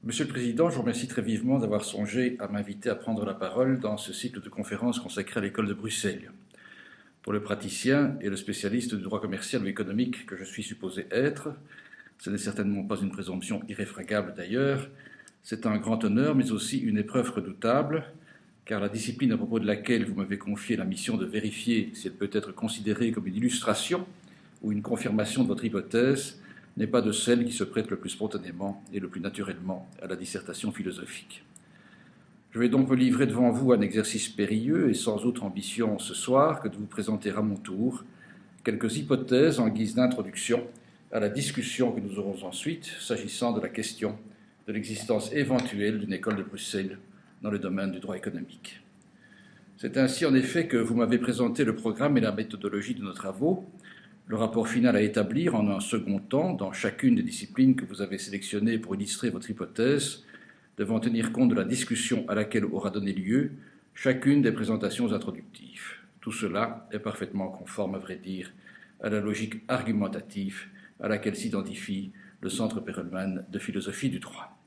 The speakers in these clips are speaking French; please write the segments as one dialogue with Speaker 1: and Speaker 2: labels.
Speaker 1: Monsieur le Président, je vous remercie très vivement d'avoir songé à m'inviter à prendre la parole dans ce cycle de conférences consacré à l'école de Bruxelles. Pour le praticien et le spécialiste du droit commercial ou économique que je suis supposé être, ce n'est certainement pas une présomption irréfragable d'ailleurs, c'est un grand honneur mais aussi une épreuve redoutable, car la discipline à propos de laquelle vous m'avez confié la mission de vérifier si elle peut être considérée comme une illustration ou une confirmation de votre hypothèse n'est pas de celle qui se prête le plus spontanément et le plus naturellement à la dissertation philosophique. Je vais donc me livrer devant vous un exercice périlleux et sans autre ambition ce soir que de vous présenter à mon tour quelques hypothèses en guise d'introduction à la discussion que nous aurons ensuite s'agissant de la question de l'existence éventuelle d'une école de Bruxelles dans le domaine du droit économique. C'est ainsi en effet que vous m'avez présenté le programme et la méthodologie de nos travaux, le rapport final à établir en un second temps dans chacune des disciplines que vous avez sélectionnées pour illustrer votre hypothèse, devant tenir compte de la discussion à laquelle aura donné lieu chacune des présentations introductives. Tout cela est parfaitement conforme, à vrai dire, à la logique argumentative à laquelle s'identifie le Centre Perelman de philosophie du droit.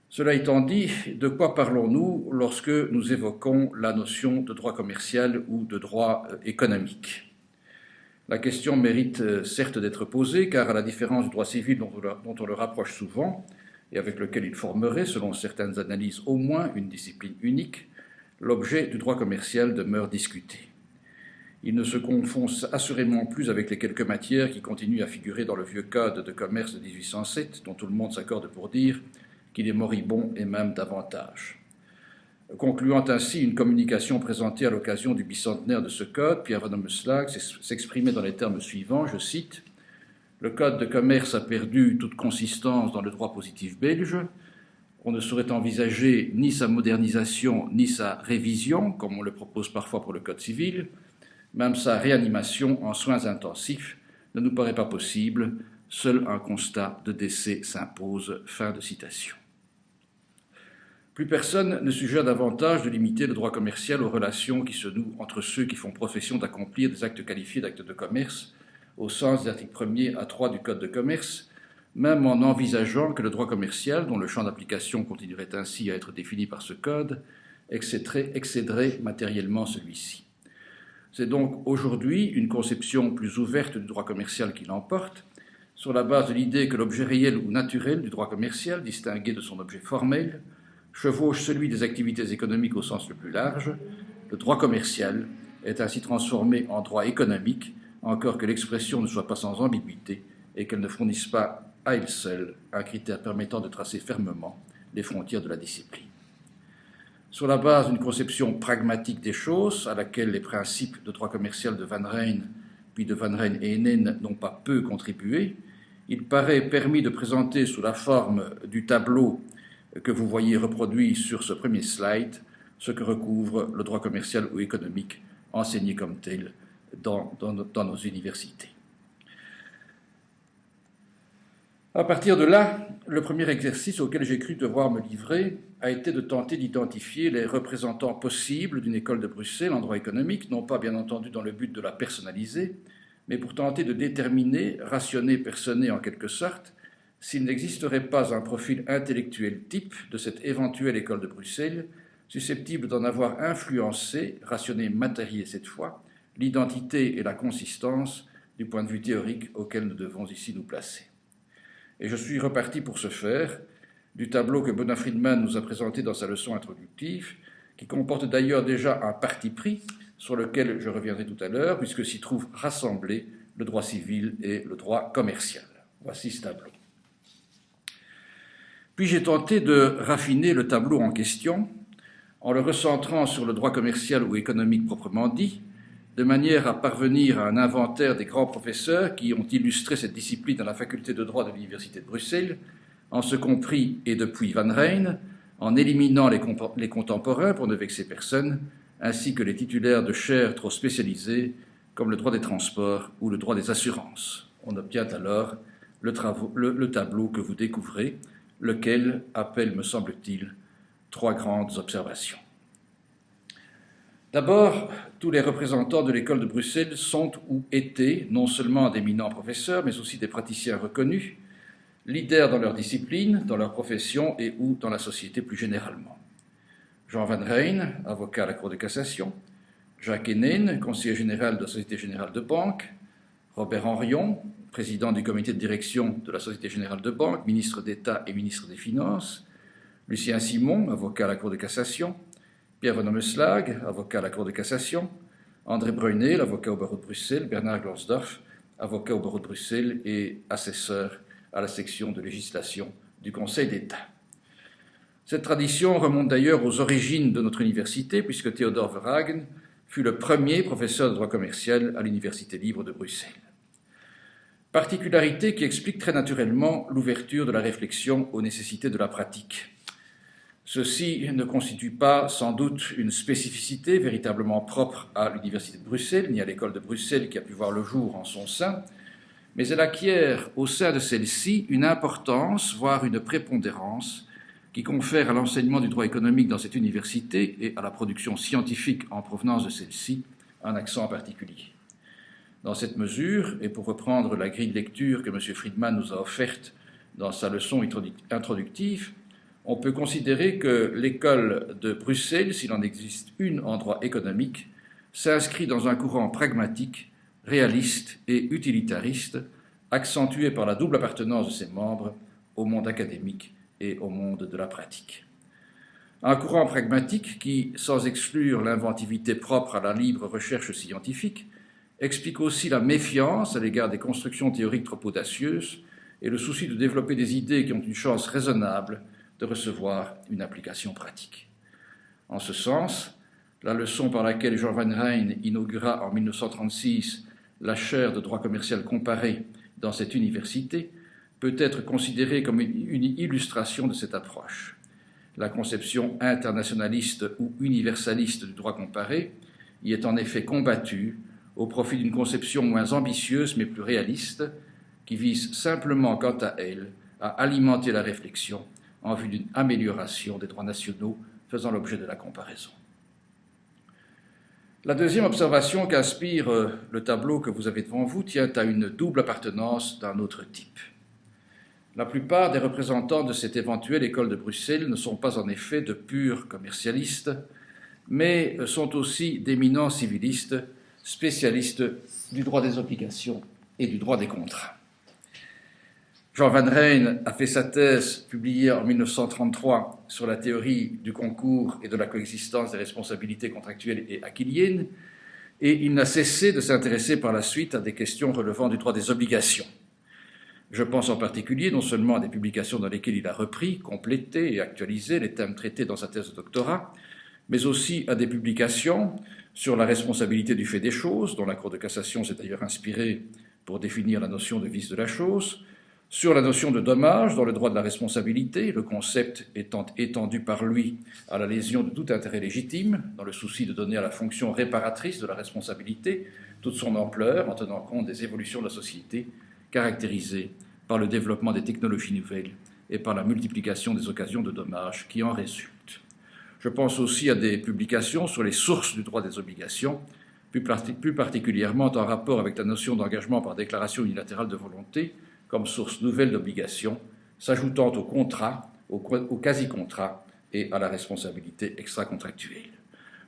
Speaker 1: Cela étant dit, de quoi parlons-nous lorsque nous évoquons la notion de droit commercial ou de droit économique ? La question mérite certes d'être posée, car à la différence du droit civil dont on le rapproche souvent, et avec lequel il formerait, selon certaines analyses, au moins une discipline unique, l'objet du droit commercial demeure discuté. Il ne se confond assurément plus avec les quelques matières qui continuent à figurer dans le vieux code de commerce de 1807, dont tout le monde s'accorde pour dire qu'il est moribond et même davantage. Concluant ainsi une communication présentée à l'occasion du bicentenaire de ce code, Pierre Van Ommeslag s'exprimait dans les termes suivants, je cite, « Le code de commerce a perdu toute consistance dans le droit positif belge. On ne saurait envisager ni sa modernisation ni sa révision, comme on le propose parfois pour le code civil. Même sa réanimation en soins intensifs ne nous paraît pas possible. Seul un constat de décès s'impose. » Fin de citation. Plus personne ne suggère davantage de limiter le droit commercial aux relations qui se nouent entre ceux qui font profession d'accomplir des actes qualifiés d'actes de commerce, au sens des articles 1er à 3 du Code de commerce, même en envisageant que le droit commercial, dont le champ d'application continuerait ainsi à être défini par ce Code, excéderait matériellement celui-ci. C'est donc aujourd'hui une conception plus ouverte du droit commercial qui l'emporte, sur la base de l'idée que l'objet réel ou naturel du droit commercial, distingué de son objet formel, chevauche celui des activités économiques au sens le plus large. Le droit commercial est ainsi transformé en droit économique, encore que l'expression ne soit pas sans ambiguïté et qu'elle ne fournisse pas à elle seule un critère permettant de tracer fermement les frontières de la discipline. Sur la base d'une conception pragmatique des choses, à laquelle les principes de droit commercial de Van Rijn, puis de Van Rijn et Heenen n'ont pas peu contribué, il paraît permis de présenter sous la forme du tableau que vous voyez reproduit sur ce premier slide, ce que recouvre le droit commercial ou économique enseigné comme tel dans nos universités. À partir de là, le premier exercice auquel j'ai cru devoir me livrer a été de tenter d'identifier les représentants possibles d'une école de Bruxelles en droit économique, non pas bien entendu dans le but de la personnaliser, mais pour tenter de déterminer, rationner, personner en quelque sorte, s'il n'existerait pas un profil intellectuel type de cette éventuelle école de Bruxelles, susceptible d'en avoir influencé, rationné, matérié cette fois, l'identité et la consistance du point de vue théorique auquel nous devons ici nous placer. Et je suis reparti pour ce faire du tableau que Benoît Friedman nous a présenté dans sa leçon introductive, qui comporte d'ailleurs déjà un parti pris, sur lequel je reviendrai tout à l'heure, puisque s'y trouvent rassemblés le droit civil et le droit commercial. Voici ce tableau. Puis j'ai tenté de raffiner le tableau en question en le recentrant sur le droit commercial ou économique proprement dit, de manière à parvenir à un inventaire des grands professeurs qui ont illustré cette discipline à la faculté de droit de l'Université de Bruxelles, en ce compris et depuis Van Rijn, en éliminant les contemporains pour ne vexer personne, ainsi que les titulaires de chaires trop spécialisées comme le droit des transports ou le droit des assurances. On obtient alors le tableau que vous découvrez, lequel appelle, me semble-t-il, 3 grandes observations. D'abord, tous les représentants de l'école de Bruxelles sont ou étaient non seulement d'éminents professeurs, mais aussi des praticiens reconnus, leaders dans leur discipline, dans leur profession et ou dans la société plus généralement. Jean Van Rijn, avocat à la Cour de cassation, Jacques Hennen, conseiller général de la Société Générale de Banque, Robert Henrion, président du comité de direction de la Société Générale de Banque, ministre d'État et ministre des Finances, Lucien Simon, avocat à la Cour de cassation, Pierre Van Ommeslag, avocat à la Cour de cassation, André Brunel, avocat au barreau de Bruxelles, Bernard Glorsdorf, avocat au barreau de Bruxelles et assesseur à la section de législation du Conseil d'État. Cette tradition remonte d'ailleurs aux origines de notre université, puisque Theodor Verhagen fut le premier professeur de droit commercial à l'Université libre de Bruxelles. Particularité qui explique très naturellement l'ouverture de la réflexion aux nécessités de la pratique. Ceci ne constitue pas sans doute une spécificité véritablement propre à l'Université de Bruxelles, ni à l'École de Bruxelles qui a pu voir le jour en son sein, mais elle acquiert au sein de celle-ci une importance, voire une prépondérance, qui confère à l'enseignement du droit économique dans cette université et à la production scientifique en provenance de celle-ci un accent particulier. Dans cette mesure, et pour reprendre la grille de lecture que M. Friedman nous a offerte dans sa leçon introductive, on peut considérer que l'école de Bruxelles, s'il en existe une en droit économique, s'inscrit dans un courant pragmatique, réaliste et utilitariste, accentué par la double appartenance de ses membres au monde académique et au monde de la pratique. Un courant pragmatique qui, sans exclure l'inventivité propre à la libre recherche scientifique, explique aussi la méfiance à l'égard des constructions théoriques trop audacieuses et le souci de développer des idées qui ont une chance raisonnable de recevoir une application pratique. En ce sens, la leçon par laquelle Jean Van Rijn inaugura en 1936 la chaire de droit commercial comparé dans cette université peut être considérée comme une illustration de cette approche. La conception internationaliste ou universaliste du droit comparé y est en effet combattue au profit d'une conception moins ambitieuse mais plus réaliste qui vise simplement, quant à elle, à alimenter la réflexion en vue d'une amélioration des droits nationaux faisant l'objet de la comparaison. La deuxième observation qu'inspire le tableau que vous avez devant vous tient à une double appartenance d'un autre type. La plupart des représentants de cette éventuelle école de Bruxelles ne sont pas en effet de purs commercialistes, mais sont aussi d'éminents civilistes, spécialistes du droit des obligations et du droit des contrats. Jean Van Rijn a fait sa thèse, publiée en 1933, sur la théorie du concours et de la coexistence des responsabilités contractuelles et aquiliennes, et il n'a cessé de s'intéresser par la suite à des questions relevant du droit des obligations. Je pense en particulier non seulement à des publications dans lesquelles il a repris, complété et actualisé les thèmes traités dans sa thèse de doctorat, mais aussi à des publications sur la responsabilité du fait des choses, dont la Cour de cassation s'est d'ailleurs inspirée pour définir la notion de vice de la chose, sur la notion de dommage dans le droit de la responsabilité, le concept étant étendu par lui à la lésion de tout intérêt légitime, dans le souci de donner à la fonction réparatrice de la responsabilité toute son ampleur en tenant compte des évolutions de la société, caractérisées par le développement des technologies nouvelles et par la multiplication des occasions de dommages qui en résultent. Je pense aussi à des publications sur les sources du droit des obligations, plus particulièrement en rapport avec la notion d'engagement par déclaration unilatérale de volonté, comme source nouvelle d'obligation, s'ajoutant au contrat, au quasi-contrat et à la responsabilité extra-contractuelle.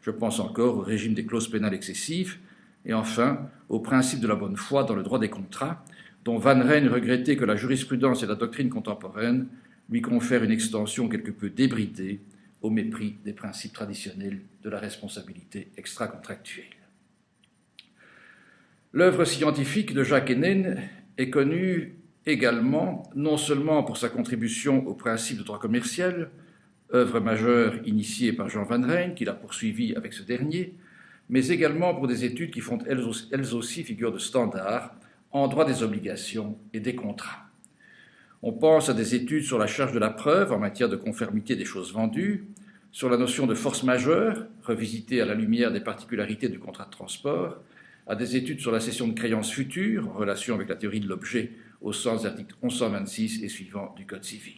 Speaker 1: Je pense encore au régime des clauses pénales excessives et enfin au principe de la bonne foi dans le droit des contrats, dont Van Rijn regrettait que la jurisprudence et la doctrine contemporaine lui confèrent une extension quelque peu débridée au mépris des principes traditionnels de la responsabilité extra-contractuelle. L'œuvre scientifique de Jacques Hennen est connue également, non seulement pour sa contribution au principe de droit commercial, œuvre majeure initiée par Jean Van Rijn, qu'il a poursuivie avec ce dernier, mais également pour des études qui font elles aussi figure de standard en droit des obligations et des contrats. On pense à des études sur la charge de la preuve en matière de conformité des choses vendues, sur la notion de force majeure, revisitée à la lumière des particularités du contrat de transport, à des études sur la cession de créances futures en relation avec la théorie de l'objet au sens des articles 1126 et suivants du Code civil.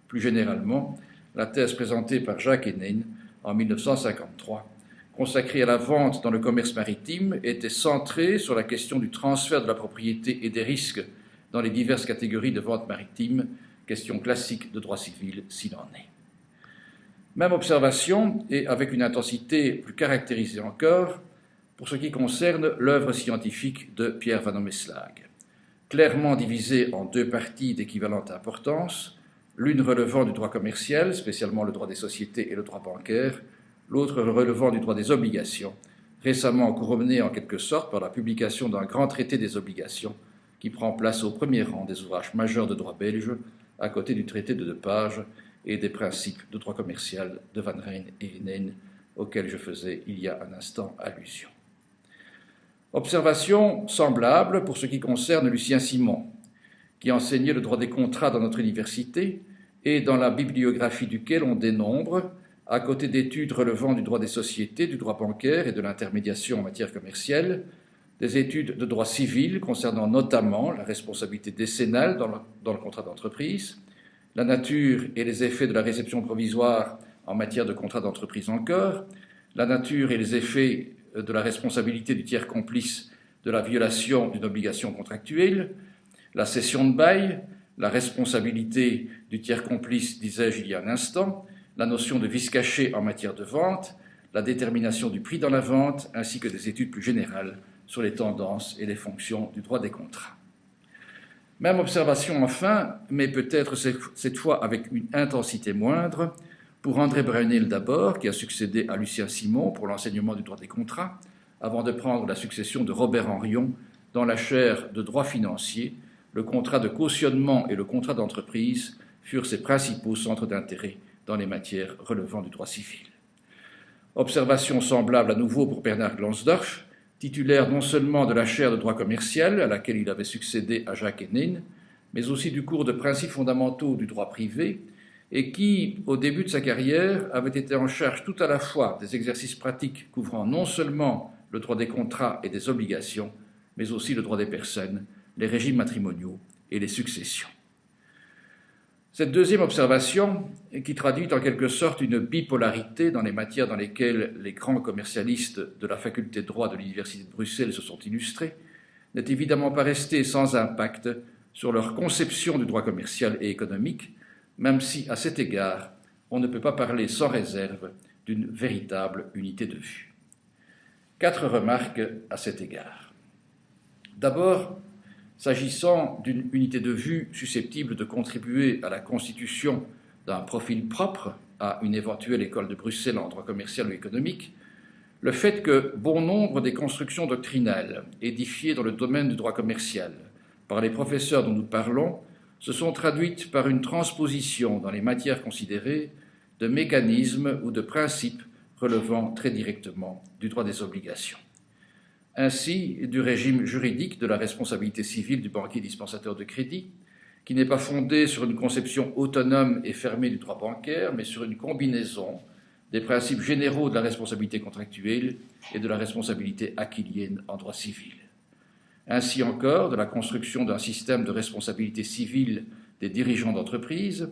Speaker 1: Plus généralement, la thèse présentée par Jacques Hennen en 1953, consacrée à la vente dans le commerce maritime, était centrée sur la question du transfert de la propriété et des risques dans les diverses catégories de vente maritime question classique de droit civil s'il en est. Même observation, et avec une intensité plus caractérisée encore, pour ce qui concerne l'œuvre scientifique de Pierre Van Ommeslag, clairement divisée en deux parties d'équivalente importance, l'une relevant du droit commercial, spécialement le droit des sociétés et le droit bancaire, l'autre relevant du droit des obligations, récemment couronné en quelque sorte par la publication d'un grand traité des obligations qui prend place au premier rang des ouvrages majeurs de droit belge, à côté du traité de 2 pages et des principes de droit commercial de Van Rijn et Heenen, auxquels je faisais il y a un instant allusion. Observation semblable pour ce qui concerne Lucien Simon, qui enseignait le droit des contrats dans notre université et dans la bibliographie duquel on dénombre, à côté d'études relevant du droit des sociétés, du droit bancaire et de l'intermédiation en matière commerciale, des études de droit civil concernant notamment la responsabilité décennale dans le contrat d'entreprise, la nature et les effets de la réception provisoire en matière de contrat d'entreprise encore, la nature et les effets de la responsabilité du tiers complice de la violation d'une obligation contractuelle, la cession de bail, la responsabilité du tiers complice, disais-je il y a un instant, la notion de vice caché en matière de vente, la détermination du prix dans la vente, ainsi que des études plus générales sur les tendances et les fonctions du droit des contrats. Même observation enfin, mais peut-être cette fois avec une intensité moindre, pour André Brunel d'abord, qui a succédé à Lucien Simon pour l'enseignement du droit des contrats, avant de prendre la succession de Robert Henrion dans la chaire de droit financier. Le contrat de cautionnement et le contrat d'entreprise furent ses principaux centres d'intérêt dans les matières relevant du droit civil. Observation semblable à nouveau pour Bernard Glansdorff, titulaire non seulement de la chaire de droit commercial, à laquelle il avait succédé à Jacques Heenen, mais aussi du cours de principes fondamentaux du droit privé, et qui, au début de sa carrière, avait été en charge tout à la fois des exercices pratiques couvrant non seulement le droit des contrats et des obligations, mais aussi le droit des personnes, les régimes matrimoniaux et les successions. Cette deuxième observation, qui traduit en quelque sorte une bipolarité dans les matières dans lesquelles les grands commercialistes de la faculté de droit de l'Université de Bruxelles se sont illustrés, n'est évidemment pas restée sans impact sur leur conception du droit commercial et économique, même si, à cet égard, on ne peut pas parler sans réserve d'une véritable unité de vue. 4 remarques à cet égard. D'abord, s'agissant d'une unité de vue susceptible de contribuer à la constitution d'un profil propre à une éventuelle école de Bruxelles en droit commercial ou économique, le fait que bon nombre des constructions doctrinales édifiées dans le domaine du droit commercial par les professeurs dont nous parlons se sont traduites par une transposition dans les matières considérées de mécanismes ou de principes relevant très directement du droit des obligations. Ainsi, du régime juridique de la responsabilité civile du banquier dispensateur de crédit, qui n'est pas fondé sur une conception autonome et fermée du droit bancaire, mais sur une combinaison des principes généraux de la responsabilité contractuelle et de la responsabilité aquilienne en droit civil. Ainsi encore, de la construction d'un système de responsabilité civile des dirigeants d'entreprise,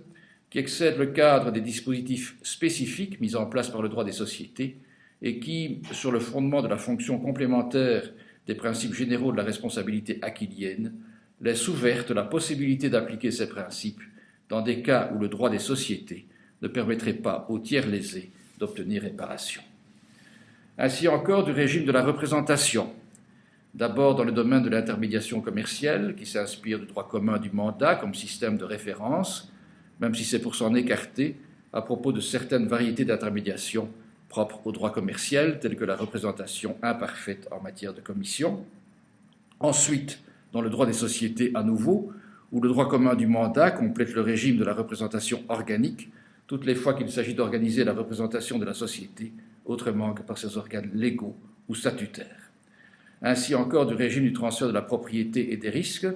Speaker 1: qui excède le cadre des dispositifs spécifiques mis en place par le droit des sociétés et qui, sur le fondement de la fonction complémentaire des principes généraux de la responsabilité aquilienne, laisse ouverte la possibilité d'appliquer ces principes dans des cas où le droit des sociétés ne permettrait pas aux tiers lésés d'obtenir réparation. Ainsi encore du régime de la représentation, d'abord dans le domaine de l'intermédiation commerciale, qui s'inspire du droit commun du mandat comme système de référence, même si c'est pour s'en écarter à propos de certaines variétés d'intermédiation propres au droit commercial, telles que la représentation imparfaite en matière de commission. Ensuite, dans le droit des sociétés à nouveau, où le droit commun du mandat complète le régime de la représentation organique, toutes les fois qu'il s'agit d'organiser la représentation de la société, autrement que par ses organes légaux ou statutaires. Ainsi encore du régime du transfert de la propriété et des risques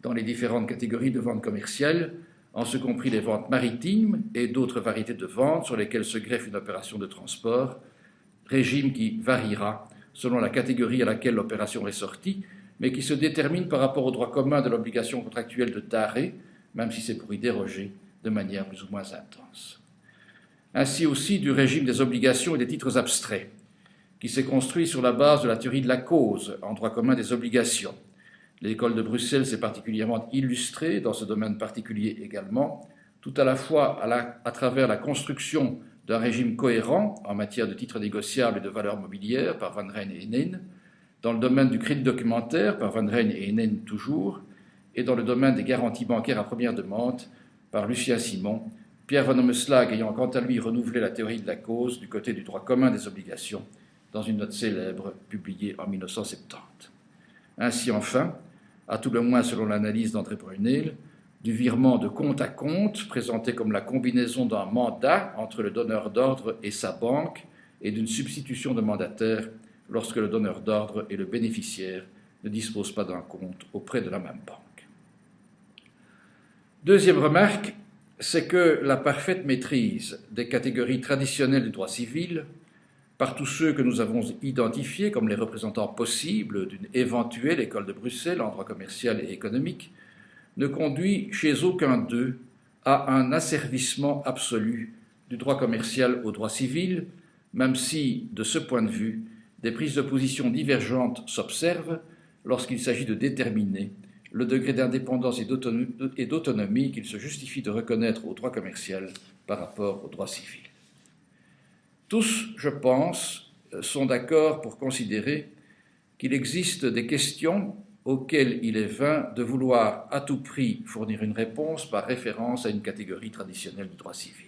Speaker 1: dans les différentes catégories de ventes commerciales, en ce compris les ventes maritimes et d'autres variétés de ventes sur lesquelles se greffe une opération de transport, régime qui variera selon la catégorie à laquelle l'opération est sortie, mais qui se détermine par rapport au droit commun de l'obligation contractuelle de d'arrêt, même si c'est pour y déroger de manière plus ou moins intense. Ainsi aussi du régime des obligations et des titres abstraits, qui s'est construit sur la base de la théorie de la cause en droit commun des obligations, L'école de Bruxelles s'est particulièrement illustrée dans ce domaine particulier également, tout à la fois à travers la construction d'un régime cohérent en matière de titres négociables et de valeurs mobilières par Van Rijn et Heenen, dans le domaine du crédit documentaire par Van Rijn et Heenen toujours, et dans le domaine des garanties bancaires à première demande par Lucien Simon, Pierre Van Ommeslag ayant quant à lui renouvelé la théorie de la cause du côté du droit commun des obligations dans une note célèbre publiée en 1970. Ainsi enfin, à tout le moins selon l'analyse d'André Brunel, du virement de compte à compte, présenté comme la combinaison d'un mandat entre le donneur d'ordre et sa banque, et d'une substitution de mandataire lorsque le donneur d'ordre et le bénéficiaire ne disposent pas d'un compte auprès de la même banque. Deuxième remarque, c'est que la parfaite maîtrise des catégories traditionnelles du droit civil, par tous ceux que nous avons identifiés comme les représentants possibles d'une éventuelle école de Bruxelles en droit commercial et économique, ne conduit chez aucun d'eux à un asservissement absolu du droit commercial au droit civil, même si, de ce point de vue, des prises de position divergentes s'observent lorsqu'il s'agit de déterminer le degré d'indépendance et d'autonomie qu'il se justifie de reconnaître au droit commercial par rapport au droit civil. Tous, je pense, sont d'accord pour considérer qu'il existe des questions auxquelles il est vain de vouloir à tout prix fournir une réponse par référence à une catégorie traditionnelle du droit civil.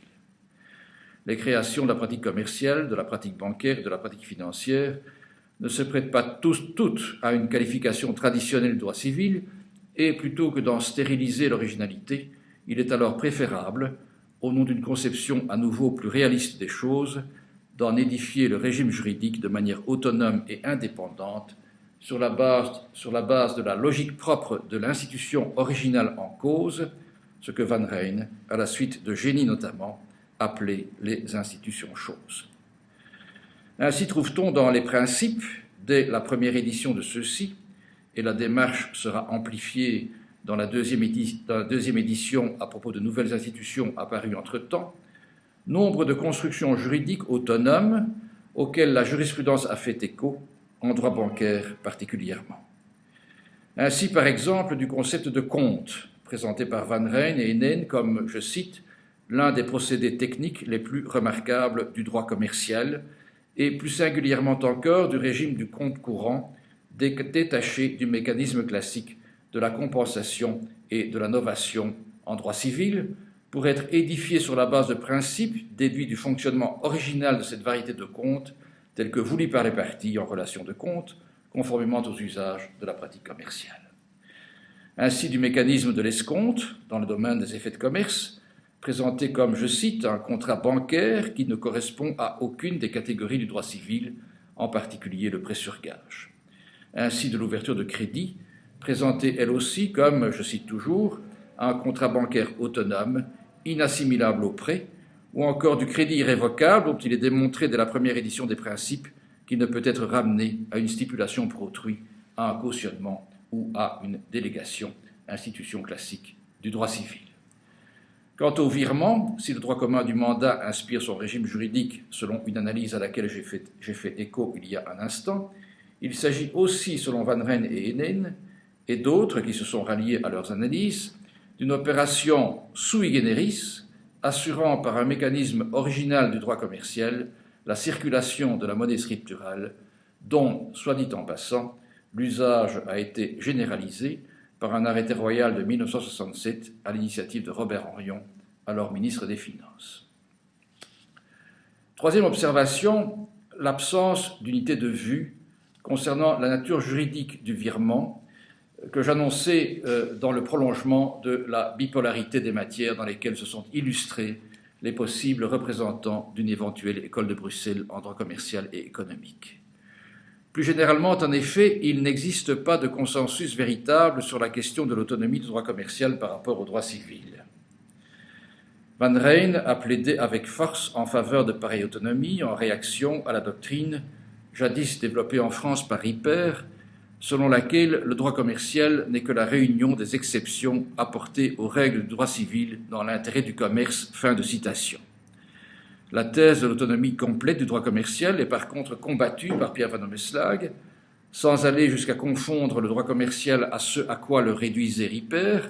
Speaker 1: Les créations de la pratique commerciale, de la pratique bancaire et de la pratique financière ne se prêtent pas toutes à une qualification traditionnelle du droit civil, et plutôt que d'en stériliser l'originalité, il est alors préférable, au nom d'une conception à nouveau plus réaliste des choses, d'en édifier le régime juridique de manière autonome et indépendante sur la base de la logique propre de l'institution originale en cause, ce que Van Rijn, à la suite de Génie notamment, appelait les institutions choses. Ainsi trouve-t-on dans les principes, dès la première édition de ceux-ci, et la démarche sera amplifiée dans la deuxième édition à propos de nouvelles institutions apparues entre-temps, nombre de constructions juridiques autonomes auxquelles la jurisprudence a fait écho, en droit bancaire particulièrement. Ainsi, par exemple, du concept de compte, présenté par Van Rijn et Heenen comme, je cite, l'un des procédés techniques les plus remarquables du droit commercial, et plus singulièrement encore du régime du compte courant, détaché du mécanisme classique de la compensation et de la novation en droit civil, pour être édifié sur la base de principes déduits du fonctionnement original de cette variété de comptes, tels que voulus par les parties en relation de compte, conformément aux usages de la pratique commerciale. Ainsi du mécanisme de l'escompte, dans le domaine des effets de commerce, présenté comme, je cite, un contrat bancaire qui ne correspond à aucune des catégories du droit civil, en particulier le prêt sur gage. Ainsi de l'ouverture de crédit, présentée elle aussi comme, je cite toujours, un contrat bancaire autonome, inassimilable au prêt, ou encore du crédit irrévocable dont il est démontré dès la première édition des principes qu'il ne peut être ramené à une stipulation pour autrui, à un cautionnement ou à une délégation, institution classique du droit civil. Quant au virement, si le droit commun du mandat inspire son régime juridique selon une analyse à laquelle j'ai fait écho il y a un instant, il s'agit aussi, selon Van Rijn et Heenen, et d'autres qui se sont ralliés à leurs analyses, d'une opération sui generis, assurant par un mécanisme original du droit commercial la circulation de la monnaie scripturale, dont, soit dit en passant, l'usage a été généralisé par un arrêté royal de 1967 à l'initiative de Robert Henrion, alors ministre des Finances. Troisième observation, l'absence d'unité de vue concernant la nature juridique du virement que j'annonçais dans le prolongement de la bipolarité des matières dans lesquelles se sont illustrés les possibles représentants d'une éventuelle école de Bruxelles en droit commercial et économique. Plus généralement, en effet, il n'existe pas de consensus véritable sur la question de l'autonomie du droit commercial par rapport au droit civil. Van Rijn a plaidé avec force en faveur de pareille autonomie en réaction à la doctrine jadis développée en France par Ripper, selon laquelle le droit commercial n'est que la réunion des exceptions apportées aux règles du droit civil dans l'intérêt du commerce. Fin de citation. La thèse de l'autonomie complète du droit commercial est par contre combattue par Pierre Van Ommeslag, Sans aller jusqu'à confondre le droit commercial à ce à quoi le réduisait Ripper,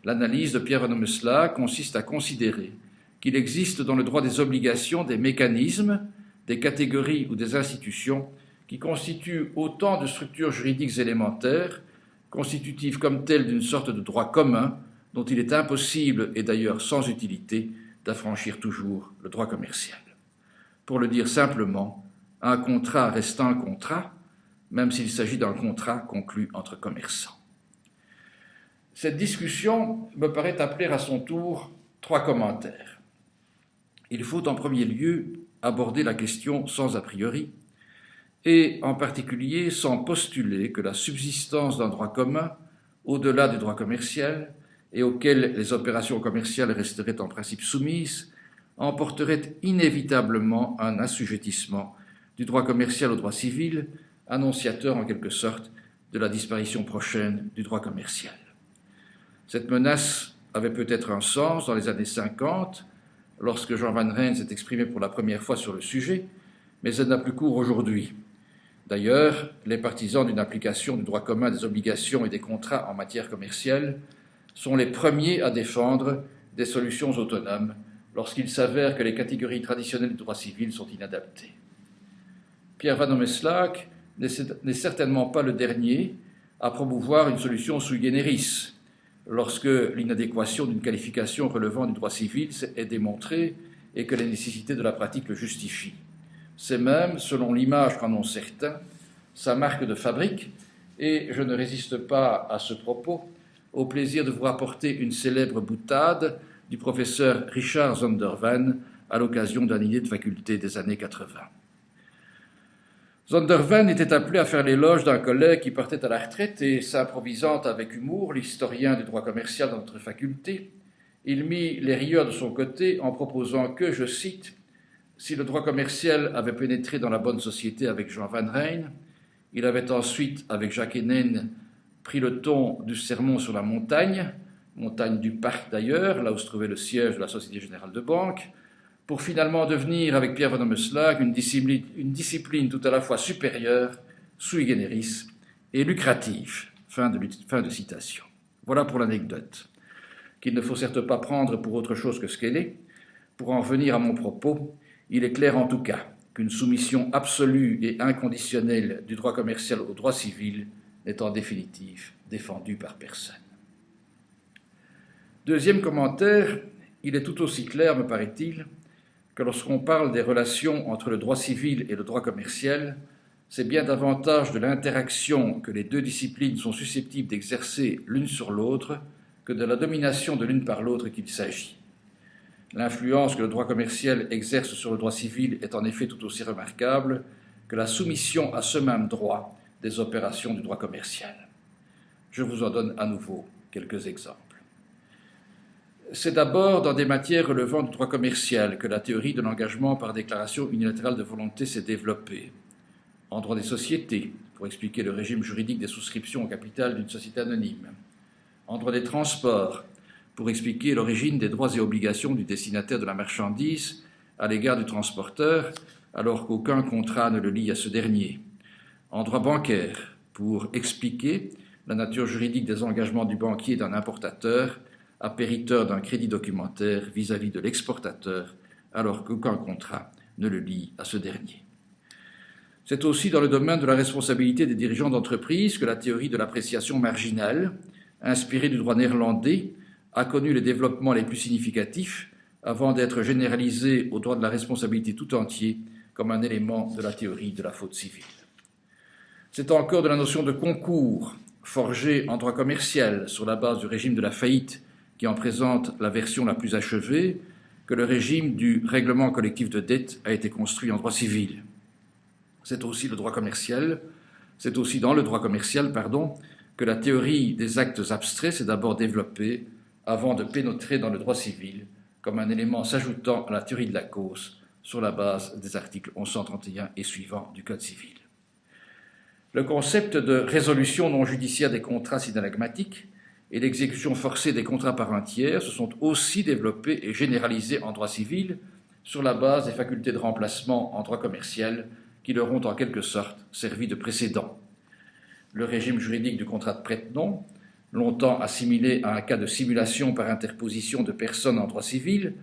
Speaker 1: l'analyse de Pierre Van Ommeslaan consiste à considérer qu'il existe dans le droit des obligations des mécanismes, des catégories ou des institutions qui constituent autant de structures juridiques élémentaires, constitutives comme telles d'une sorte de droit commun dont il est impossible, et d'ailleurs sans utilité, d'affranchir toujours le droit commercial. Pour le dire simplement, un contrat reste un contrat, même s'il s'agit d'un contrat conclu entre commerçants. Cette discussion me paraît appeler à son tour 3 commentaires. Il faut en premier lieu aborder la question sans a priori, et en particulier sans postuler que la subsistance d'un droit commun, au-delà du droit commercial, et auquel les opérations commerciales resteraient en principe soumises, emporterait inévitablement un assujettissement du droit commercial au droit civil, annonciateur en quelque sorte de la disparition prochaine du droit commercial. Cette menace avait peut-être un sens dans les années 50, lorsque Jean Van Rijn s'est exprimé pour la première fois sur le sujet, mais elle n'a plus cours aujourd'hui. D'ailleurs, les partisans d'une application du droit commun des obligations et des contrats en matière commerciale sont les premiers à défendre des solutions autonomes lorsqu'il s'avère que les catégories traditionnelles du droit civil sont inadaptées. Pierre Van Ommeslaan n'est certainement pas le dernier à promouvoir une solution sui generis, lorsque l'inadéquation d'une qualification relevant du droit civil est démontrée et que les nécessités de la pratique le justifient. C'est même, selon l'image qu'en ont certains, sa marque de fabrique, et je ne résiste pas à ce propos au plaisir de vous rapporter une célèbre boutade du professeur Richard Zondervan à l'occasion d'un dîner de faculté des années 80. Zondervan était appelé à faire l'éloge d'un collègue qui partait à la retraite et, s'improvisant avec humour l'historien du droit commercial dans notre faculté, il mit les rieurs de son côté en proposant que, je cite, « Si le droit commercial avait pénétré dans la bonne société avec Jean Van Rijn, il avait ensuite, avec Jacques Hennen, pris le ton du sermon sur la montagne du Parc d'ailleurs, là où se trouvait le siège de la Société Générale de Banque, pour finalement devenir, avec Pierre Van Ommeslaan, une discipline tout à la fois supérieure, sui generis, et lucrative. » Fin de citation. Voilà pour l'anecdote, qu'il ne faut certes pas prendre pour autre chose que ce qu'elle est. Pour en revenir à mon propos, il est clair en tout cas qu'une soumission absolue et inconditionnelle du droit commercial au droit civil n'est en définitive défendue par personne. Deuxième commentaire, il est tout aussi clair, me paraît-il, que lorsqu'on parle des relations entre le droit civil et le droit commercial, c'est bien davantage de l'interaction que les deux disciplines sont susceptibles d'exercer l'une sur l'autre que de la domination de l'une par l'autre qu'il s'agit. L'influence que le droit commercial exerce sur le droit civil est en effet tout aussi remarquable que la soumission à ce même droit des opérations du droit commercial. Je vous en donne à nouveau quelques exemples. C'est d'abord dans des matières relevant du droit commercial que la théorie de l'engagement par déclaration unilatérale de volonté s'est développée. En droit des sociétés, pour expliquer le régime juridique des souscriptions au capital d'une société anonyme. En droit des transports, pour expliquer l'origine des droits et obligations du destinataire de la marchandise à l'égard du transporteur, alors qu'aucun contrat ne le lie à ce dernier. En droit bancaire, pour expliquer la nature juridique des engagements du banquier et d'un importateur appériteur d'un crédit documentaire vis-à-vis de l'exportateur, alors qu'aucun contrat ne le lie à ce dernier. C'est aussi dans le domaine de la responsabilité des dirigeants d'entreprise que la théorie de l'appréciation marginale, inspirée du droit néerlandais, a connu les développements les plus significatifs avant d'être généralisée au droit de la responsabilité tout entier comme un élément de la théorie de la faute civile. C'est encore de la notion de concours, forgée en droit commercial sur la base du régime de la faillite qui en présente la version la plus achevée, que le régime du règlement collectif de dette a été construit en droit civil. C'est aussi dans le droit commercial, que la théorie des actes abstraits s'est d'abord développée avant de pénétrer dans le droit civil comme un élément s'ajoutant à la théorie de la cause sur la base des articles 1131 et suivants du Code civil. Le concept de résolution non judiciaire des contrats synalagmatiques et l'exécution forcée des contrats par un tiers se sont aussi développés et généralisés en droit civil sur la base des facultés de remplacement en droit commercial qui leur ont en quelque sorte servi de précédent. le régime juridique du contrat de prête-nom, longtemps assimilé à un cas de simulation par interposition de personnes en droit civil,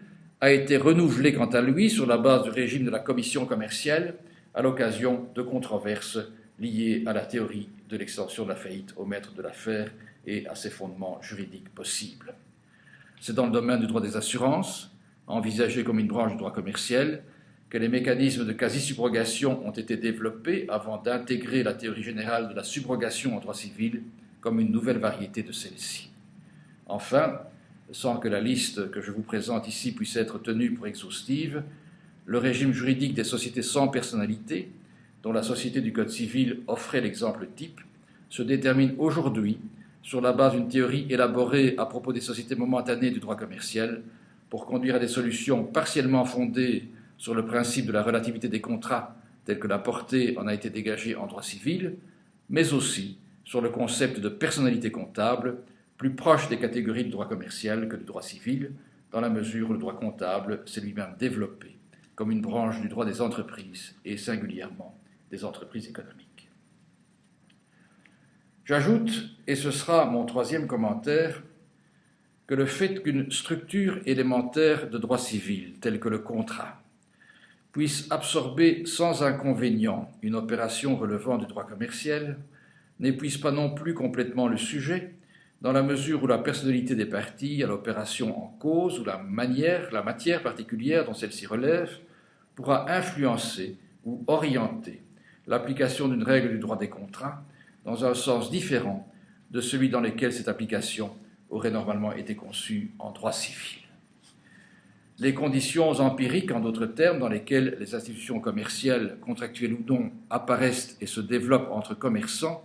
Speaker 1: a été renouvelé quant à lui sur la base du régime de la commission commerciale à l'occasion de controverses liées à la théorie de l'extension de la faillite au maître de l'affaire et à ses fondements juridiques possibles. C'est dans le domaine du droit des assurances, envisagé comme une branche du droit commercial, que les mécanismes de quasi-subrogation ont été développés avant d'intégrer la théorie générale de la subrogation en droit civil comme une nouvelle variété de celle-ci. Enfin, sans que la liste que je vous présente ici puisse être tenue pour exhaustive, le régime juridique des sociétés sans personnalité, dont la Société du Code civil offrait l'exemple type, se détermine aujourd'hui sur la base d'une théorie élaborée à propos des sociétés momentanées du droit commercial pour conduire à des solutions partiellement fondées sur le principe de la relativité des contrats tel que la portée en a été dégagée en droit civil, mais aussi sur le concept de personnalité comptable, plus proche des catégories du droit commercial que du droit civil, dans la mesure où le droit comptable s'est lui-même développé comme une branche du droit des entreprises et singulièrement des entreprises économiques. J'ajoute, et ce sera mon troisième commentaire, que le fait qu'une structure élémentaire de droit civil, telle que le contrat, puisse absorber sans inconvénient une opération relevant du droit commercial, n'épuise pas non plus complètement le sujet, dans la mesure où la personnalité des parties à l'opération en cause ou la matière particulière dont celle-ci relève, pourra influencer ou orienter l'application d'une règle du droit des contrats dans un sens différent de celui dans lequel cette application aurait normalement été conçue en droit civil. Les conditions empiriques, en d'autres termes, dans lesquelles les institutions commerciales, contractuelles ou non, apparaissent et se développent entre commerçants,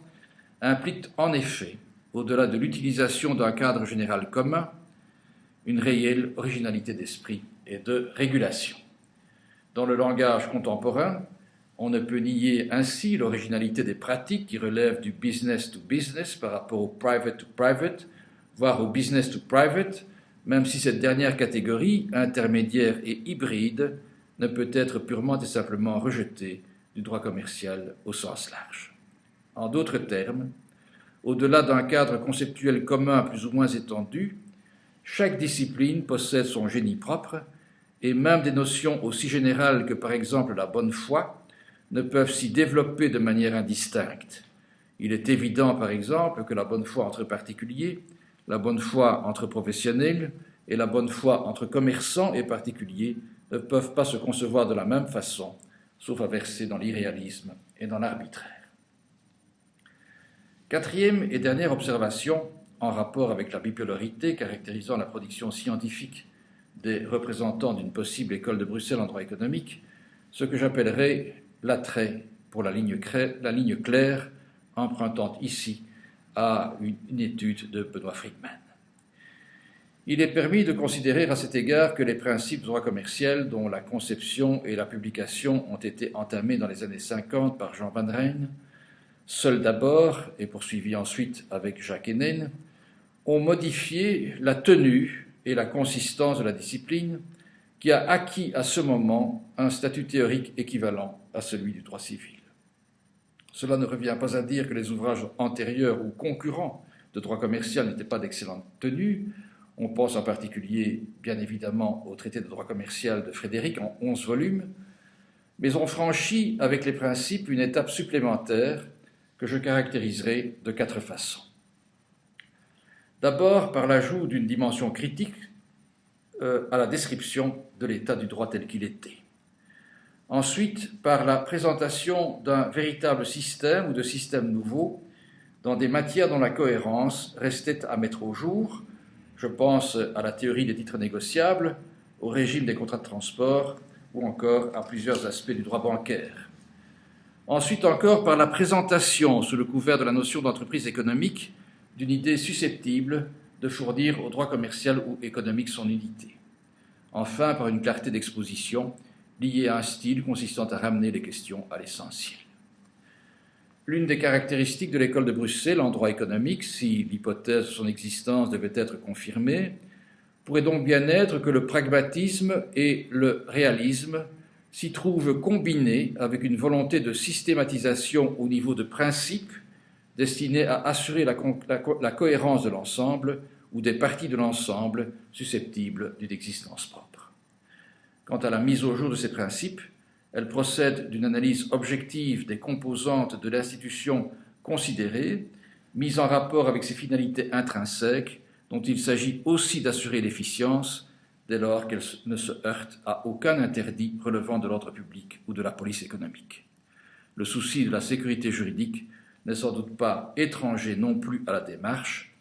Speaker 1: impliquent en effet, au-delà de l'utilisation d'un cadre général commun, une réelle originalité d'esprit et de régulation. Dans le langage contemporain, on ne peut nier ainsi l'originalité des pratiques qui relèvent du business to business par rapport au private to private, voire au business to private, même si cette dernière catégorie, intermédiaire et hybride, ne peut être purement et simplement rejetée du droit commercial au sens large. En d'autres termes, au-delà d'un cadre conceptuel commun plus ou moins étendu, chaque discipline possède son génie propre et même des notions aussi générales que par exemple la bonne foi ne peuvent s'y développer de manière indistincte. Il est évident par exemple que la bonne foi entre particuliers, la bonne foi entre professionnels et la bonne foi entre commerçants et particuliers ne peuvent pas se concevoir de la même façon, sauf à verser dans l'irréalisme et dans l'arbitraire. Quatrième et dernière observation en rapport avec la bipolarité caractérisant la production scientifique des représentants d'une possible école de Bruxelles en droit économique, ce que j'appellerais l'attrait pour la ligne claire, empruntant ici à une étude de Benoît Friedman. Il est permis de considérer à cet égard que les principes du droit commercial dont la conception et la publication ont été entamés dans les années 50 par Jean Van Rijn, seul d'abord et poursuivi ensuite avec Jacques Hennen, ont modifié la tenue et la consistance de la discipline qui a acquis à ce moment un statut théorique équivalent à celui du droit civil. Cela ne revient pas à dire que les ouvrages antérieurs ou concurrents de droit commercial n'étaient pas d'excellente tenue. On pense en particulier, bien évidemment, au traité de droit commercial de Frédéric en 11 volumes, mais on franchit avec les principes une étape supplémentaire que je caractériserai de 4 façons. D'abord, par l'ajout d'une dimension critique à la description de l'état du droit tel qu'il était. Ensuite, par la présentation d'un véritable système ou de systèmes nouveaux dans des matières dont la cohérence restait à mettre au jour. Je pense à la théorie des titres négociables, au régime des contrats de transport ou encore à plusieurs aspects du droit bancaire. Ensuite encore, par la présentation, sous le couvert de la notion d'entreprise économique, d'une idée susceptible de fournir au droit commercial ou économique son unité. Enfin, par une clarté d'exposition liée à un style consistant à ramener les questions à l'essentiel. L'une des caractéristiques de l'école de Bruxelles en droit économique, si l'hypothèse de son existence devait être confirmée, pourrait donc bien être que le pragmatisme et le réalisme s'y trouvent combinés avec une volonté de systématisation au niveau de principes destinée à assurer la cohérence de l'ensemble ou des parties de l'ensemble susceptibles d'une existence propre. Quant à la mise au jour de ces principes, elle procède d'une analyse objective des composantes de l'institution considérée, mise en rapport avec ses finalités intrinsèques, dont il s'agit aussi d'assurer l'efficience dès lors qu'elle ne se heurte à aucun interdit relevant de l'ordre public ou de la police économique. Le souci de la sécurité juridique n'est sans doute pas étranger non plus à la démarche,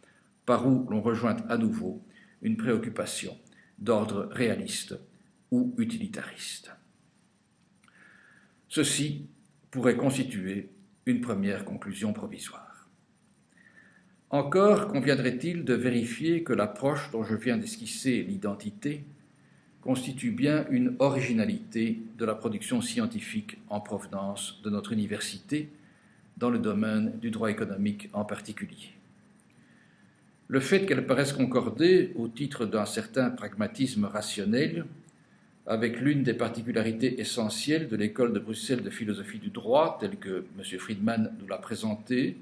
Speaker 1: par où l'on rejoint à nouveau une préoccupation d'ordre réaliste ou utilitariste. Ceci pourrait constituer une première conclusion provisoire. Encore conviendrait-il de vérifier que l'approche dont je viens d'esquisser l'identité constitue bien une originalité de la production scientifique en provenance de notre université, dans le domaine du droit économique en particulier. Le fait qu'elle paraisse concorder, au titre d'un certain pragmatisme rationnel, avec l'une des particularités essentielles de l'école de Bruxelles de philosophie du droit, telle que M. Friedman nous l'a présentée,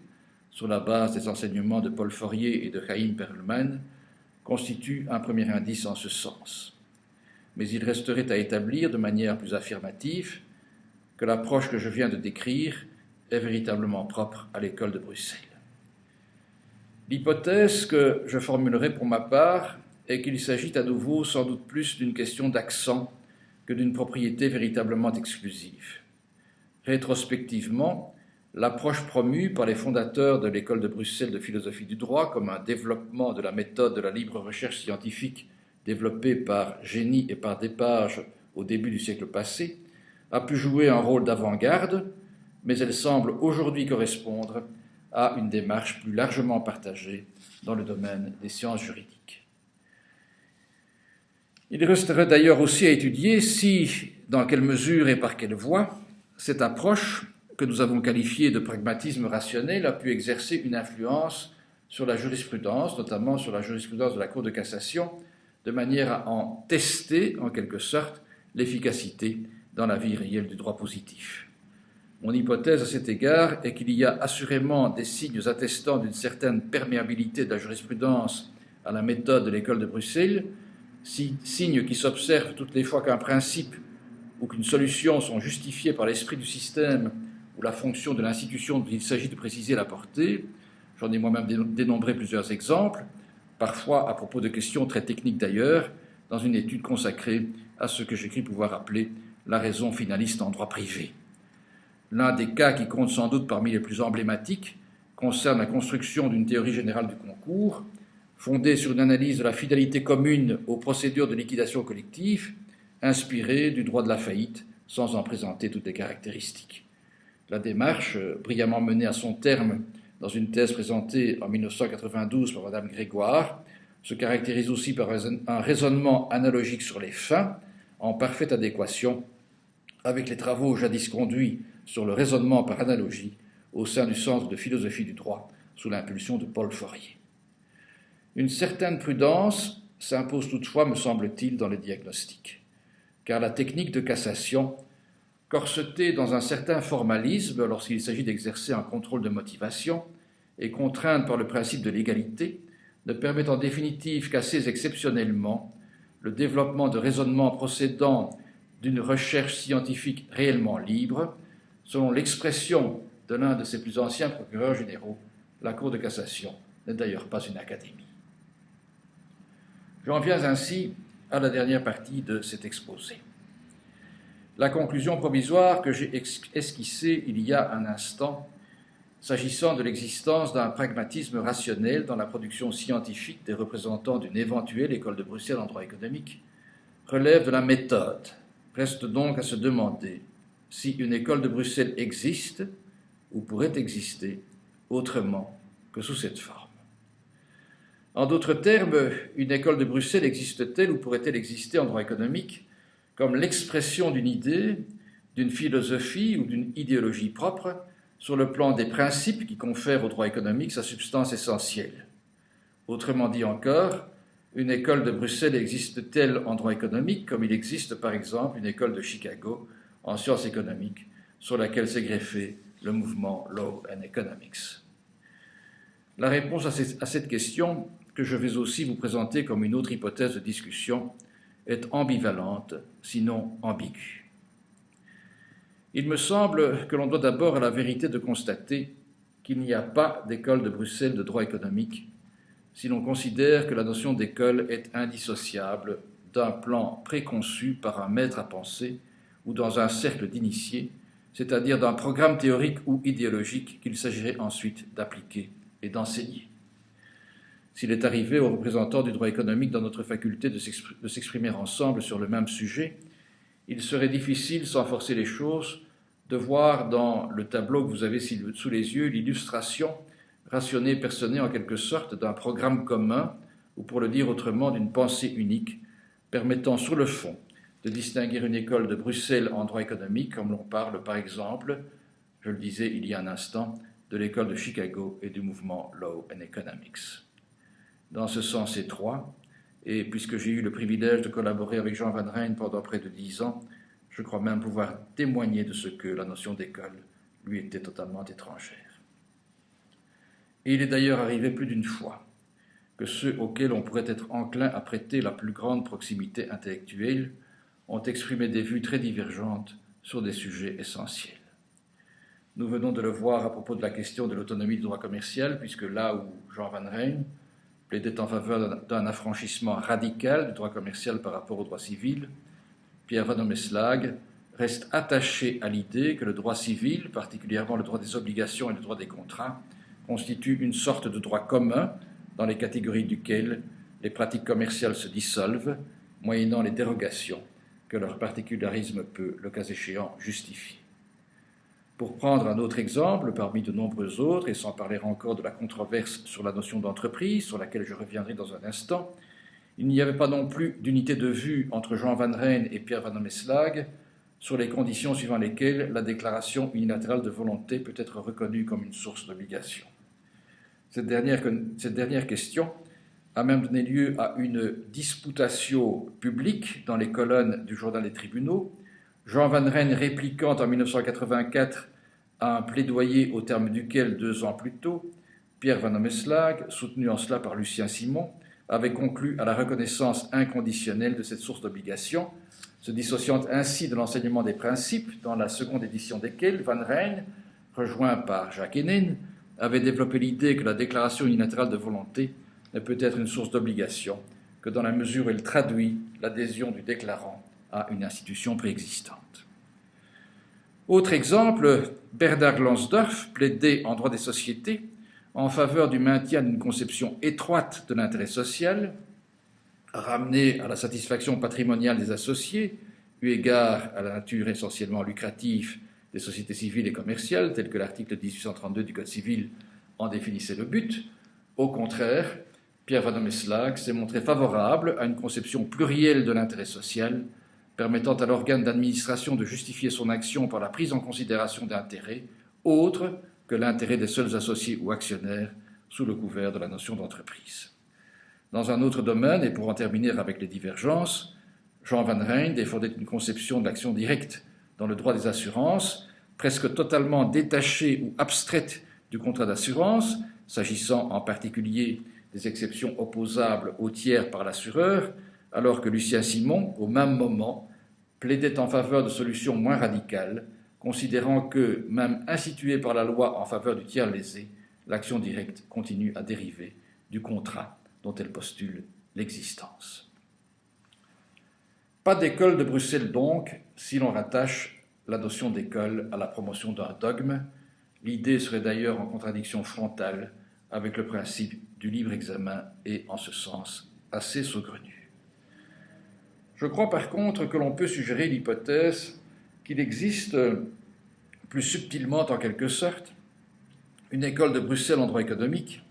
Speaker 1: sur la base des enseignements de Paul Fourier et de Chaim Perlman, constitue un premier indice en ce sens. Mais il resterait à établir de manière plus affirmative que l'approche que je viens de décrire est véritablement propre à l'école de Bruxelles. L'hypothèse que je formulerai pour ma part est qu'il s'agit à nouveau sans doute plus d'une question d'accent que d'une propriété véritablement exclusive. Rétrospectivement, l'approche promue par les fondateurs de l'école de Bruxelles de philosophie du droit comme un développement de la méthode de la libre recherche scientifique développée par Génie et par Despage au début du siècle passé, a pu jouer un rôle d'avant-garde, mais elle semble aujourd'hui correspondre à une démarche plus largement partagée dans le domaine des sciences juridiques. Il resterait d'ailleurs aussi à étudier si, dans quelle mesure et par quelle voie, cette approche, que nous avons qualifiée de pragmatisme rationnel, a pu exercer une influence sur la jurisprudence, notamment sur la jurisprudence de la Cour de cassation, de manière à en tester, en quelque sorte, l'efficacité dans la vie réelle du droit positif. Mon hypothèse à cet égard est qu'il y a assurément des signes attestant d'une certaine perméabilité de la jurisprudence à la méthode de l'école de Bruxelles, signes qui s'observent toutes les fois qu'un principe ou qu'une solution sont justifiés par l'esprit du système ou la fonction de l'institution dont il s'agit de préciser la portée. J'en ai moi-même dénombré plusieurs exemples, parfois à propos de questions très techniques d'ailleurs, dans une étude consacrée à ce que j'écris pouvoir appeler la raison finaliste en droit privé. L'un des cas qui compte sans doute parmi les plus emblématiques concerne la construction d'une théorie générale du concours, fondée sur une analyse de la fidélité commune aux procédures de liquidation collective, inspirée du droit de la faillite, sans en présenter toutes les caractéristiques. La démarche, brillamment menée à son terme dans une thèse présentée en 1992 par Mme Grégoire, se caractérise aussi par un raisonnement analogique sur les fins, en parfaite adéquation avec les travaux jadis conduits sur le raisonnement par analogie au sein du Centre de philosophie du droit sous l'impulsion de Paul Fourier. Une certaine prudence s'impose toutefois, me semble-t-il, dans les diagnostics, car la technique de cassation, corsetée dans un certain formalisme lorsqu'il s'agit d'exercer un contrôle de motivation et contrainte par le principe de l'égalité, ne permet en définitive qu'assez exceptionnellement le développement de raisonnements procédant d'une recherche scientifique réellement libre, selon l'expression de l'un de ses plus anciens procureurs généraux. La Cour de cassation n'est d'ailleurs pas une académie. J'en viens ainsi à la dernière partie de cet exposé. La conclusion provisoire que j'ai esquissée il y a un instant, s'agissant de l'existence d'un pragmatisme rationnel dans la production scientifique des représentants d'une éventuelle école de Bruxelles en droit économique, relève de la méthode. Reste donc à se demander si une école de Bruxelles existe ou pourrait exister autrement que sous cette forme. En d'autres termes, une école de Bruxelles existe-t-elle ou pourrait-elle exister en droit économique comme l'expression d'une idée, d'une philosophie ou d'une idéologie propre sur le plan des principes qui confèrent au droit économique sa substance essentielle? Autrement dit encore, une école de Bruxelles existe-t-elle en droit économique comme il existe par exemple une école de Chicago en sciences économiques sur laquelle s'est greffé le mouvement Law and Economics? La réponse à cette question, que je vais aussi vous présenter comme une autre hypothèse de discussion, est ambivalente, sinon ambiguë. Il me semble que l'on doit d'abord à la vérité de constater qu'il n'y a pas d'école de Bruxelles de droit économique si l'on considère que la notion d'école est indissociable d'un plan préconçu par un maître à penser ou dans un cercle d'initiés, c'est-à-dire d'un programme théorique ou idéologique qu'il s'agirait ensuite d'appliquer et d'enseigner. S'il est arrivé aux représentants du droit économique dans notre faculté de s'exprimer ensemble sur le même sujet, il serait difficile, sans forcer les choses, de voir dans le tableau que vous avez sous les yeux l'illustration rationnée, personnée en quelque sorte d'un programme commun, ou pour le dire autrement, d'une pensée unique, permettant sur le fond de distinguer une école de Bruxelles en droit économique, comme l'on parle par exemple, je le disais il y a un instant, de l'école de Chicago et du mouvement Law and Economics. Dans ce sens étroit, et puisque j'ai eu le privilège de collaborer avec Jean Van Rijn pendant près de 10 ans, je crois même pouvoir témoigner de ce que la notion d'école lui était totalement étrangère. Et il est d'ailleurs arrivé plus d'une fois que ceux auxquels on pourrait être enclin à prêter la plus grande proximité intellectuelle ont exprimé des vues très divergentes sur des sujets essentiels. Nous venons de le voir à propos de la question de l'autonomie du droit commercial, puisque là où Jean Van Rijn plaidait en faveur d'un affranchissement radical du droit commercial par rapport au droit civil, Pierre Van Ommeslag reste attaché à l'idée que le droit civil, particulièrement le droit des obligations et le droit des contrats, constitue une sorte de droit commun dans les catégories duquel les pratiques commerciales se dissolvent, moyennant les dérogations que leur particularisme peut, le cas échéant, justifier. Pour prendre un autre exemple, parmi de nombreux autres, et sans parler encore de la controverse sur la notion d'entreprise, sur laquelle je reviendrai dans un instant, il n'y avait pas non plus d'unité de vue entre Jean Van Rijn et Pierre Van Ommeslag sur les conditions suivant lesquelles la déclaration unilatérale de volonté peut être reconnue comme une source d'obligation. Cette dernière question a même donné lieu à une disputatio publique dans les colonnes du journal des tribunaux, Jean Van Rijn répliquant en 1984 à un plaidoyer au terme duquel, 2 ans plus tôt, Pierre Van Ommeslag, soutenu en cela par Lucien Simon, avait conclu à la reconnaissance inconditionnelle de cette source d'obligation, se dissociant ainsi de l'enseignement des principes, dans la seconde édition desquels Van Rijn, rejoint par Jacques Henin, avait développé l'idée que la déclaration unilatérale de volonté ne peut être une source d'obligation que dans la mesure où elle traduit l'adhésion du déclarant à une institution préexistante. Autre exemple, Bernard Lansdorff plaidait en droit des sociétés en faveur du maintien d'une conception étroite de l'intérêt social, ramenée à la satisfaction patrimoniale des associés, eu égard à la nature essentiellement lucrative des sociétés civiles et commerciales, tel que l'article 1832 du Code civil en définissait le but. Au contraire, Pierre Van Ommeslag s'est montré favorable à une conception plurielle de l'intérêt social, permettant à l'organe d'administration de justifier son action par la prise en considération d'intérêts autres que l'intérêt des seuls associés ou actionnaires sous le couvert de la notion d'entreprise. Dans un autre domaine, et pour en terminer avec les divergences, Jean Van Rijn défendait une conception de l'action directe dans le droit des assurances, presque totalement détachée ou abstraite du contrat d'assurance, s'agissant en particulier des exceptions opposables aux tiers par l'assureur, alors que Lucien Simon, au même moment, plaidait en faveur de solutions moins radicales, considérant que, même instituée par la loi en faveur du tiers lésé, l'action directe continue à dériver du contrat dont elle postule l'existence. Pas d'école de Bruxelles donc, si l'on rattache la notion d'école à la promotion d'un dogme. L'idée serait d'ailleurs en contradiction frontale avec le principe du libre examen et, en ce sens, assez saugrenu. Je crois par contre que l'on peut suggérer l'hypothèse qu'il existe, plus subtilement en quelque sorte, une école de Bruxelles en droit économique,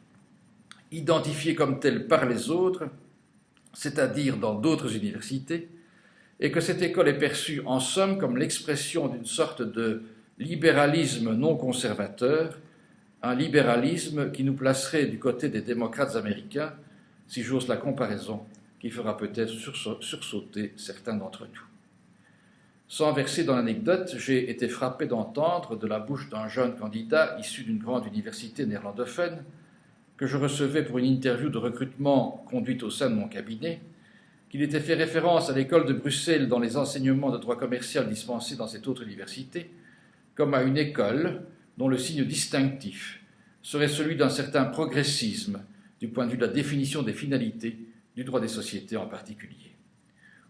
Speaker 1: identifiée comme telle par les autres, c'est-à-dire dans d'autres universités, et que cette école est perçue en somme comme l'expression d'une sorte de libéralisme non conservateur, un libéralisme qui nous placerait du côté des démocrates américains, si j'ose la comparaison, qui fera peut-être sursauter certains d'entre nous. Sans verser dans l'anecdote, j'ai été frappé d'entendre de la bouche d'un jeune candidat issu d'une grande université néerlandophone que je recevais pour une interview de recrutement conduite au sein de mon cabinet, qu'il était fait référence à l'école de Bruxelles dans les enseignements de droit commercial dispensés dans cette autre université, comme à une école dont le signe distinctif serait celui d'un certain progressisme du point de vue de la définition des finalités du droit des sociétés en particulier.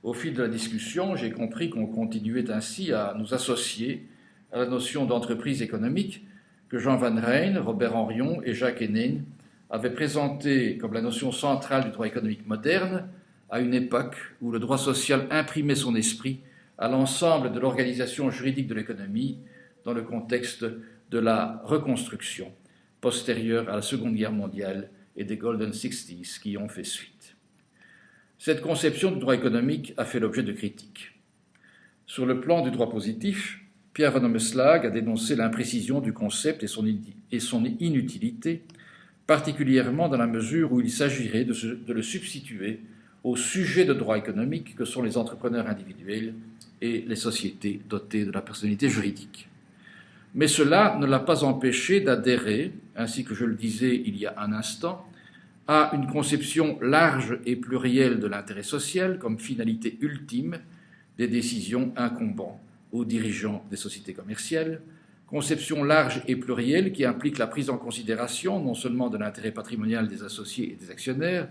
Speaker 1: Au fil de la discussion, j'ai compris qu'on continuait ainsi à nous associer à la notion d'entreprise économique que Jean Van Rijn, Robert Henrion et Jacques Henin avaient présentée comme la notion centrale du droit économique moderne à une époque où le droit social imprimait son esprit à l'ensemble de l'organisation juridique de l'économie dans le contexte de la reconstruction postérieure à la Seconde Guerre mondiale et des Golden Sixties qui y ont fait suite. Cette conception du droit économique a fait l'objet de critiques. Sur le plan du droit positif, Pierre van Ommeslag a dénoncé l'imprécision du concept et son inutilité, particulièrement dans la mesure où il s'agirait de le substituer aux sujets de droit économique que sont les entrepreneurs individuels et les sociétés dotées de la personnalité juridique. Mais cela ne l'a pas empêché d'adhérer, ainsi que je le disais il y a un instant, à une conception large et plurielle de l'intérêt social comme finalité ultime des décisions incombant aux dirigeants des sociétés commerciales, conception large et plurielle qui implique la prise en considération non seulement de l'intérêt patrimonial des associés et des actionnaires,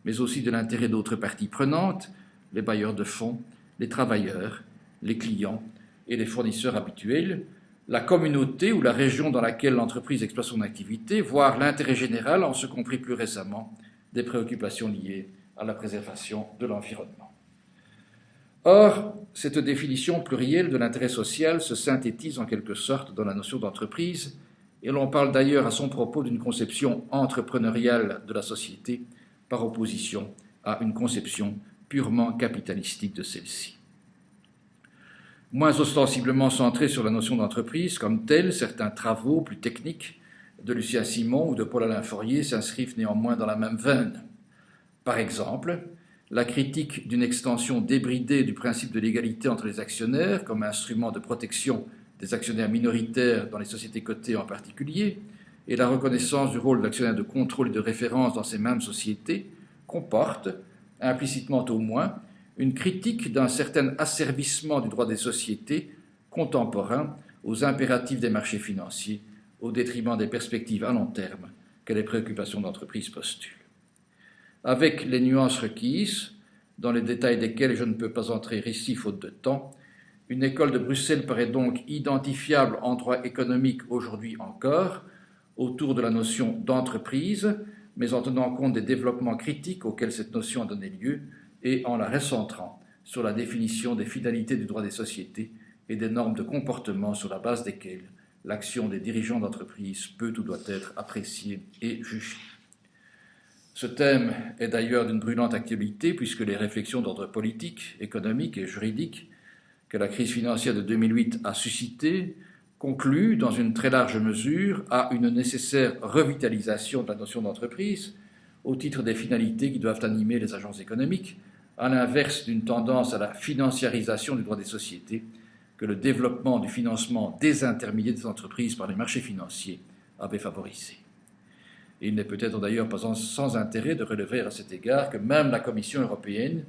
Speaker 1: mais aussi de l'intérêt d'autres parties prenantes, les bailleurs de fonds, les travailleurs, les clients et les fournisseurs habituels, la communauté ou la région dans laquelle l'entreprise exploite son activité, voire l'intérêt général, en ce compris plus récemment des préoccupations liées à la préservation de l'environnement. Or, cette définition plurielle de l'intérêt social se synthétise en quelque sorte dans la notion d'entreprise, et l'on parle d'ailleurs à son propos d'une conception entrepreneuriale de la société par opposition à une conception purement capitalistique de celle-ci. Moins ostensiblement centrés sur la notion d'entreprise comme telle, certains travaux plus techniques de Lucien Simon ou de Paul-Alain Fourier s'inscrivent néanmoins dans la même veine. Par exemple, la critique d'une extension débridée du principe de l'égalité entre les actionnaires comme instrument de protection des actionnaires minoritaires dans les sociétés cotées en particulier, et la reconnaissance du rôle d'actionnaire de contrôle et de référence dans ces mêmes sociétés comporte, implicitement au moins, une critique d'un certain asservissement du droit des sociétés contemporain aux impératifs des marchés financiers, au détriment des perspectives à long terme que les préoccupations d'entreprise postulent. Avec les nuances requises, dans les détails desquelles je ne peux pas entrer ici faute de temps, une école de Bruxelles paraît donc identifiable en droit économique aujourd'hui encore, autour de la notion d'entreprise, mais en tenant compte des développements critiques auxquels cette notion a donné lieu et en la recentrant sur la définition des finalités du droit des sociétés et des normes de comportement sur la base desquelles l'action des dirigeants d'entreprise peut ou doit être appréciée et jugée. Ce thème est d'ailleurs d'une brûlante actualité puisque les réflexions d'ordre politique, économique et juridique que la crise financière de 2008 a suscitées conclut, dans une très large mesure, à une nécessaire revitalisation de la notion d'entreprise au titre des finalités qui doivent animer les agences économiques, à l'inverse d'une tendance à la financiarisation du droit des sociétés que le développement du financement désintermédié des entreprises par les marchés financiers avait favorisé. Et il n'est peut-être d'ailleurs pas sans intérêt de relever à cet égard que même la Commission européenne,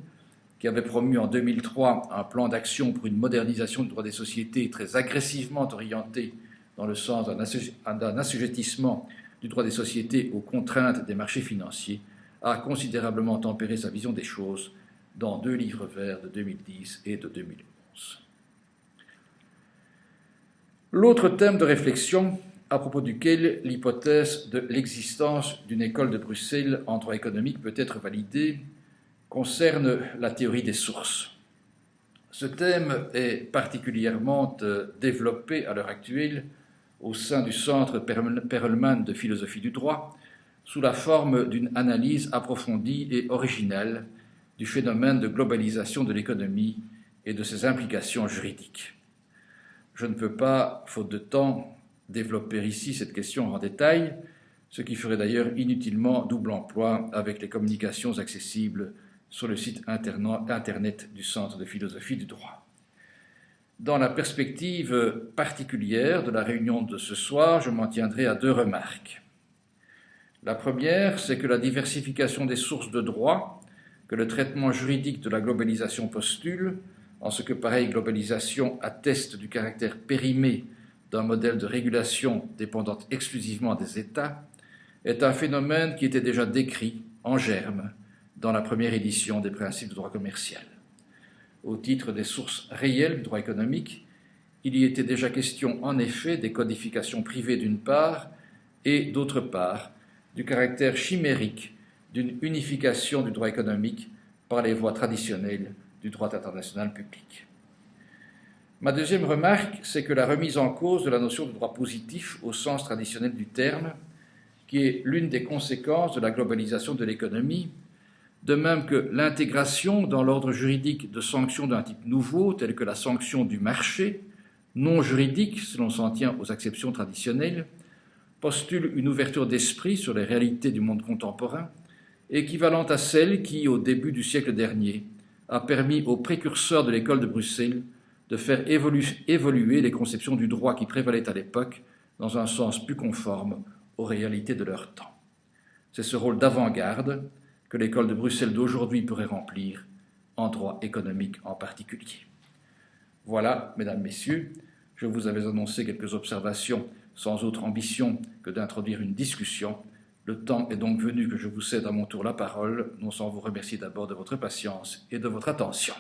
Speaker 1: qui avait promu en 2003 un plan d'action pour une modernisation du droit des sociétés très agressivement orienté dans le sens d'un assujettissement du droit des sociétés aux contraintes des marchés financiers, a considérablement tempéré sa vision des choses dans 2 livres verts de 2010 et de 2011. L'autre thème de réflexion, à propos duquel l'hypothèse de l'existence d'une école de Bruxelles en droit économique peut être validée, concerne la théorie des sources. Ce thème est particulièrement développé à l'heure actuelle au sein du Centre Perelman de philosophie du droit, sous la forme d'une analyse approfondie et originale du phénomène de globalisation de l'économie et de ses implications juridiques. Je ne peux pas, faute de temps, développer ici cette question en détail, ce qui ferait d'ailleurs inutilement double emploi avec les communications accessibles sur le site internet du Centre de philosophie du droit. Dans la perspective particulière de la réunion de ce soir, je m'en tiendrai à 2 remarques. La première, c'est que la diversification des sources de droit que le traitement juridique de la globalisation postule, en ce que pareille globalisation atteste du caractère périmé d'un modèle de régulation dépendant exclusivement des États, est un phénomène qui était déjà décrit en germe dans la première édition des principes de droit commercial. Au titre des sources réelles du droit économique, il y était déjà question en effet des codifications privées d'une part et d'autre part du caractère chimérique d'une unification du droit économique par les voies traditionnelles du droit international public. Ma deuxième remarque, c'est que la remise en cause de la notion de droit positif au sens traditionnel du terme, qui est l'une des conséquences de la globalisation de l'économie, de même que l'intégration dans l'ordre juridique de sanctions d'un type nouveau, telles que la sanction du marché, non juridique si l'on s'en tient aux acceptions traditionnelles, postule une ouverture d'esprit sur les réalités du monde contemporain, équivalente à celle qui, au début du siècle dernier, a permis aux précurseurs de l'école de Bruxelles de faire évoluer les conceptions du droit qui prévalaient à l'époque dans un sens plus conforme aux réalités de leur temps. C'est ce rôle d'avant-garde que l'école de Bruxelles d'aujourd'hui pourrait remplir, en droit économique en particulier. Voilà, mesdames, messieurs, je vous avais annoncé quelques observations sans autre ambition que d'introduire une discussion. Le temps est donc venu que je vous cède à mon tour la parole, non sans vous remercier d'abord de votre patience et de votre attention.